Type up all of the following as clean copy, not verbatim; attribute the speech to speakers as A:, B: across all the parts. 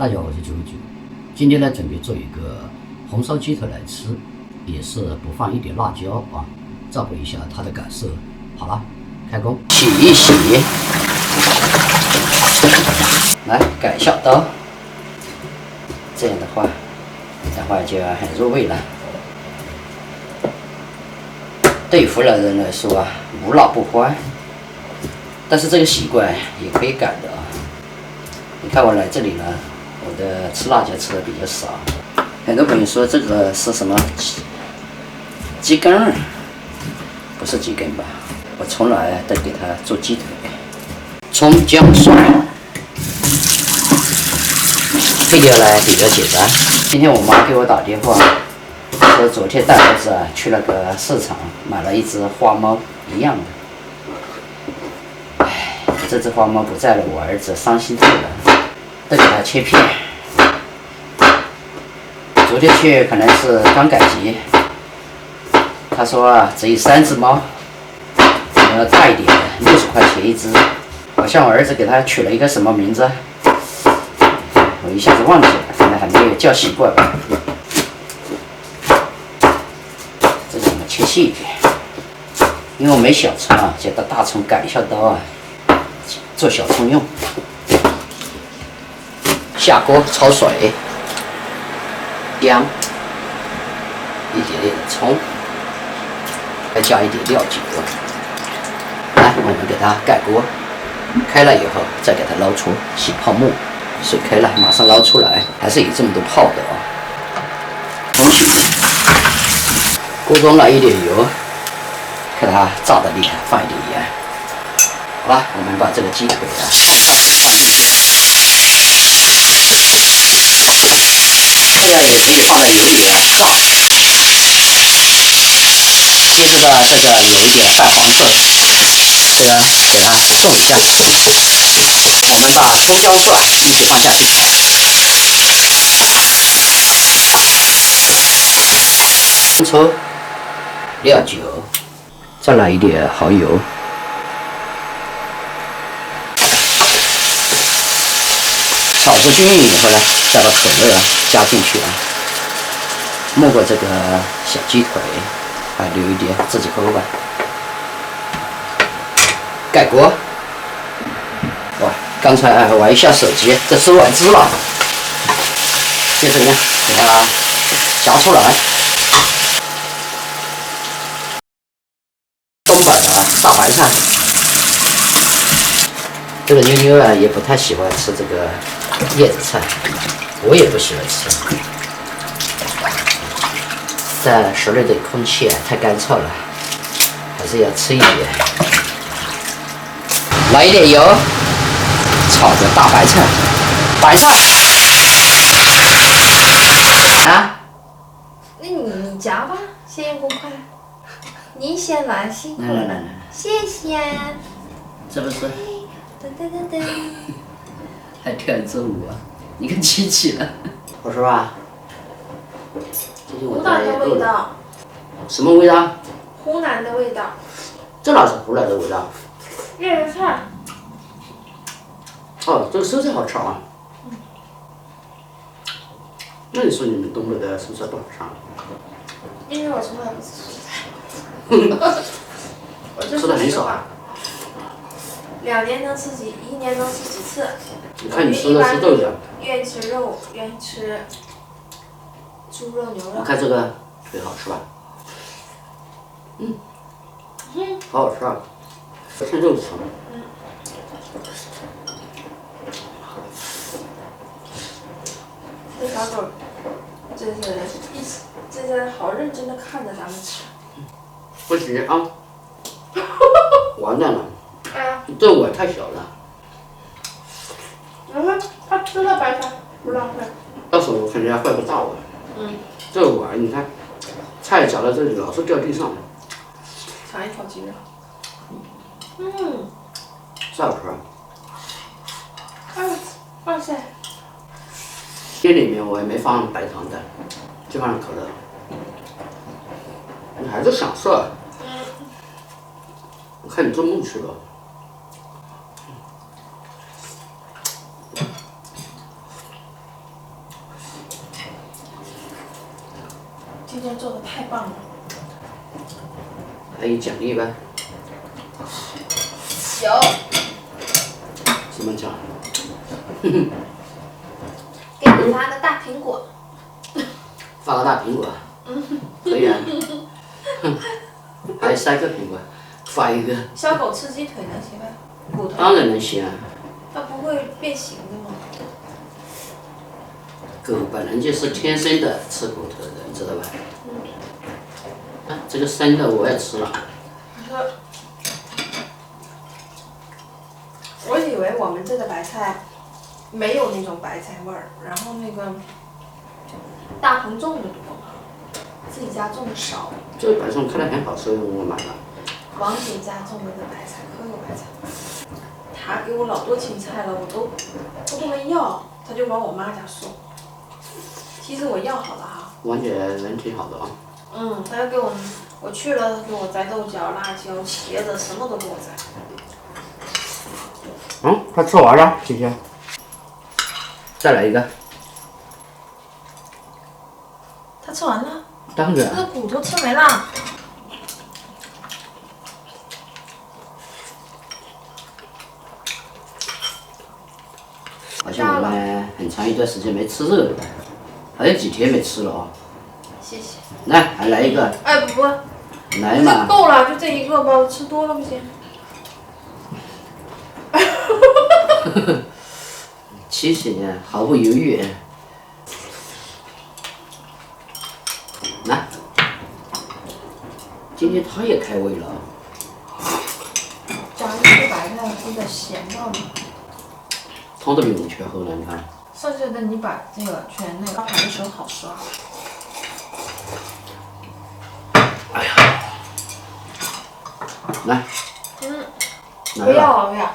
A: 大家好，我是九九。今天呢，准备做一个红烧鸡腿来吃，也是不放一点辣椒啊，照顾一下它的感受。好了，开工，洗一洗，来改一下刀，这样的话，待会就很入味了。对湖南人来说啊，无辣不欢，但是这个习惯也可以改的啊。你看我来这里呢，我的吃辣椒吃的比较少。很多朋友说这个是什么鸡肝儿，不是鸡肝吧？我从来都给它做鸡腿。葱姜蒜，配料呢比较简单。今天我妈给我打电话，说昨天带儿子去那个市场买了一只花猫一样的。唉，这只花猫不在了，我儿子伤心透了，都给它切片。昨天去可能是刚赶集，他说啊，只有3只猫，你要大一点的，60块钱一只。好像我儿子给他取了一个什么名字，我一下子忘记了，可能还没有叫习惯吧。这个我们切细一点，因为我没小葱啊，就把大葱改一下刀啊，做小葱用。下锅焯水，姜，一点点的葱，再加一点料酒。来，我们给它盖锅，开了以后再给它捞出，起泡沫。水开了，马上捞出来，还是有这么多泡的啊。重启，锅中来一点油，看它炸的厉害，放一点盐。好了，我们把这个鸡腿啊放进去。这样也可以放在油里炸。接着呢，这个有一点淡黄色，这个给它动一下。我们把葱姜蒜一起放下去，生抽、料酒，再来一点蚝油。炒至均匀以后呢，再把可乐加进去啊，没过这个小鸡腿，还留一点自己喝吧。盖锅。哇，刚才玩一下手机，这收完汁了。接着呢，给它夹出来。东北的大白菜，这个妞妞啊也不太喜欢吃这个叶子菜，我也不喜欢吃。在室内的空气啊太干燥了，还是要吃一点。来一点油，炒个大白菜，白菜啊。
B: 那你夹吧，先用公筷。你先来，辛苦了，谢谢。
A: 是不是？
B: 噔噔噔噔。
A: 还跳支舞啊？你看起起了。我说啊，
B: 湖南的味道。
A: 什么味道？
B: 湖南的味道。
A: 这哪是湖南的味道？
B: 叶子菜。
A: 哦，这个蔬菜好吃啊。那你说你们东北的蔬菜不好吃啊？
B: 因为我从来不吃蔬菜。我就说实话。2年能吃1年能吃几次？
A: 你看你吃的是豆角。
B: 愿意吃肉，愿意吃猪肉、牛肉。
A: 你看这个腿好吃吧？好好吃啊！趁肉吃。
B: 这小狗，这是好认真的看着咱们吃。
A: 不行啊！完蛋了！这碗太小了。
B: 你看，他吃了白菜，不浪费。
A: 到时候我肯定要换个大碗。这个碗你看，菜夹到这里老是掉地上。
B: 尝一口鸡肉。
A: 是好吃啊！
B: 哇塞！
A: 这里面我也没放白糖的，就放了可乐。你还是享受啊！我看你做梦去了。
B: 今天做的太棒了。
A: 还有奖励吧？
B: 有。
A: 什么奖？
B: 给你发个大苹果。
A: 发个大苹果。可以啊。还有3个苹果，发一个。
B: 小狗吃鸡腿能行吗？骨头。
A: 当然能行啊。
B: 它不会变形的吗？
A: 狗本来就是天生的吃骨头的，你知道吧？啊，这个生的我也吃了。
B: 我以为我们这个白菜没有那种白菜味儿，然后那个大棚种的多，自己家种的少。
A: 这个白菜看着很好吃，我买了。
B: 王姐家种的这白菜可有白菜，她给我老多青菜了，我都没要，她就往我妈家送。其实我要好了哈。
A: 王姐人挺好的啊。
B: 她要给我去了，她给我摘豆角、辣椒、茄子，什么都给我摘。
A: 他吃完了，姐姐。再来一个。
B: 他吃完了。
A: 当然。
B: 这个骨头吃没了。
A: 好像我们很长一段时间没吃肉了，还有几天没吃了啊。
B: 谢谢。
A: 来，还来一个。
B: 哎不，
A: 来嘛。
B: 够了，就这一个吧，我吃多了不行。
A: 谢谢你，毫不犹豫。来，今天他也开胃了。
B: 加一些白菜，有点咸到了。
A: 汤都比我们全喝了，你看。
B: 剩下的你把这个全那个刷盘的时候好刷。
A: 哎呀，来。
B: 不要不要。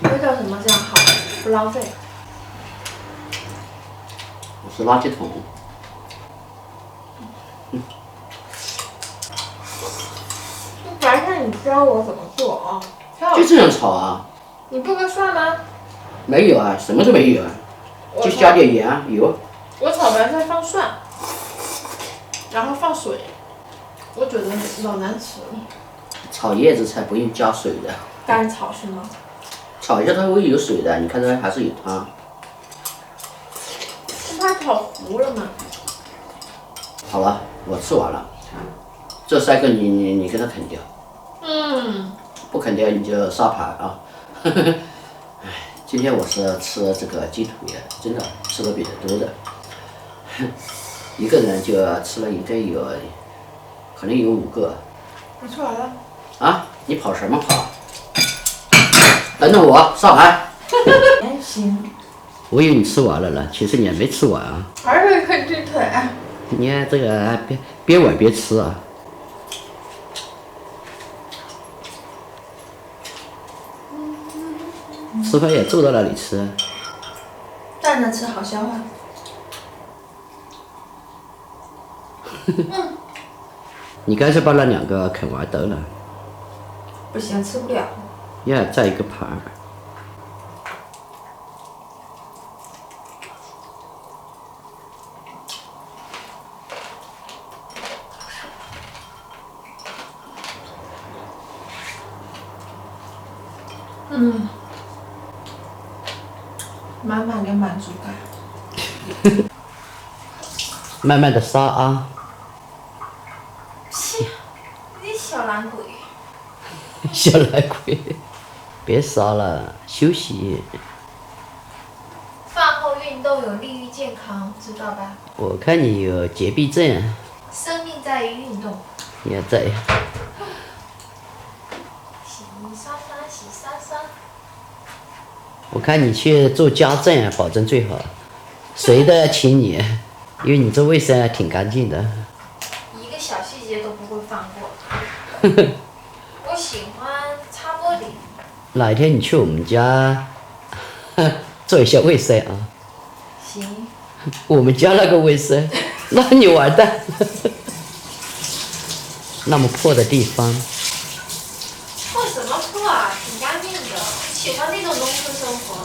B: 这叫什么？这样好，不浪费。
A: 我是垃圾桶。
B: 白菜你教我怎么做啊？
A: 就这样炒啊。
B: 你不搁蒜吗？
A: 没有啊，什么都没有啊，就加点盐油。
B: 我炒白菜放蒜，然后放水，我觉得老难吃了。
A: 炒叶子菜不用加水的。
B: 干炒是吗？
A: 炒一下它会有水的，你看这还是有汤。
B: 它炒糊了嘛。
A: 好了，我吃完了，这3个你给它啃掉。不啃掉你就杀盘啊。哎，今天我是吃这个鸡腿，真的吃的比较多的。一个人就吃了应该有，可能有5个。
B: 我吃完了。
A: 啊，你跑什么跑？等等我上盘。
B: 还行。
A: 我以为你吃完了呢，其实你还没吃完啊。
B: 还是啃鸡腿。
A: 你看这个边玩边吃啊。吃饭也坐到那里吃。
B: 站着吃好消化。
A: 你干脆把那2个啃完得了。
B: 不行，吃不了。
A: 要再一个盘儿。
B: 满满的满足感。
A: 慢慢的杀啊。
B: 切，你小懒鬼。
A: 小懒鬼，别杀了，休息。
B: 饭后运动有利于健康，知道吧？
A: 我看你有洁癖症。
B: 生命在于运动。
A: 你也在。
B: 洗刷刷，洗刷刷。
A: 我看你去做家政，保证最好，谁都要请你，因为你这卫生还挺干净的。
B: 一个小细节都不会放过。我喜欢擦玻璃。
A: 哪一天你去我们家做一下卫生啊？
B: 行。
A: 我们家那个卫生，那你完蛋。那么破的地方。
B: 破什么破啊？挺干净的。喜欢那种农村生活。